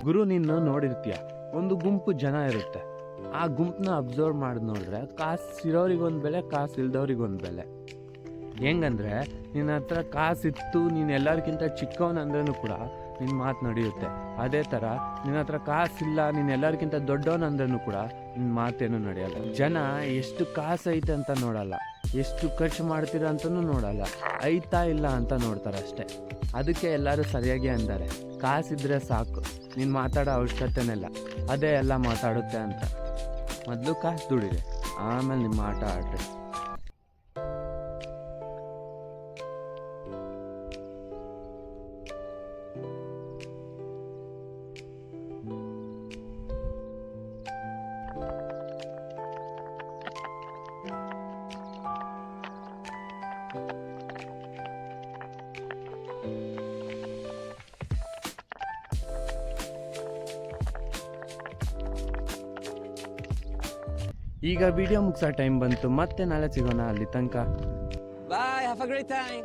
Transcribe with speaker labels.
Speaker 1: ಗುರು, ನೀನು ನೋಡಿರ್ತೀಯ, ಒಂದು ಗುಂಪು ಜನ ಇರುತ್ತೆ. ಆ ಗುಂಪನ್ನ ಅಬ್ಸರ್ವ್ ಮಾಡಿ ನೋಡಿದ್ರೆ ಕಾಸು ಇರೋರಿಗೊಂದು ಬೆಲೆ, ಕಾಸು ಇಲ್ದವ್ರಿಗೊಂದು ಬೆಲೆ. ಹೆಂಗಂದ್ರೆ ನಿನ್ನ ಹತ್ರ ಕಾಸಿತ್ತು, ನೀನು ಎಲ್ಲರಿಗಿಂತ ಚಿಕ್ಕವನಂದ್ರೂ ಕೂಡ ನಿನ್ನ ಮಾತು ನಡೆಯುತ್ತೆ. ಅದೇ ಥರ ನಿನ್ನ ಹತ್ರ ಕಾಸಿಲ್ಲ, ನೀನು ಎಲ್ಲರಿಗಿಂತ ದೊಡ್ಡವನಂದ್ರೂ ಕೂಡ ನಿನ್ನ ಮಾತೇನು ನಡೆಯಲ್ಲ. ಜನ ಎಷ್ಟು ಕಾಸು ಐತೆ ಅಂತ ನೋಡಲ್ಲ, ಎಷ್ಟು ಖರ್ಚು ಮಾಡ್ತೀರ ಅಂತಲೂ ನೋಡಲ್ಲ, ಐತಾ ಇಲ್ಲ ಅಂತ ನೋಡ್ತಾರೆ ಅಷ್ಟೇ. ಅದಕ್ಕೆ ಎಲ್ಲರೂ ಸರಿಯಾಗಿ ಅಂತಾರೆ, ಕಾಸಿದ್ರೆ ಸಾಕು, ನೀನು ಮಾತಾಡೋ ಅವಶ್ಯಕತೆನೇ ಇಲ್ಲ, ಅದೇ ಎಲ್ಲ ಮಾತಾಡುತ್ತೆ ಅಂತ. ಮೊದಲು ಕಾಸು ದುಡಿದೆ, ಆಮೇಲೆ ನಿಮ್ಮ ಆಟ ಆಡ್ರಿ. ಈಗ ವಿಡಿಯೋ ಮುಗಿಸೋ ಟೈಮ್ ಬಂತು, ಮತ್ತೆ ನಾಳೆ ಸಿಗೋಣ. ಅಲ್ಲಿ ತನಕ
Speaker 2: Bye, have a great time.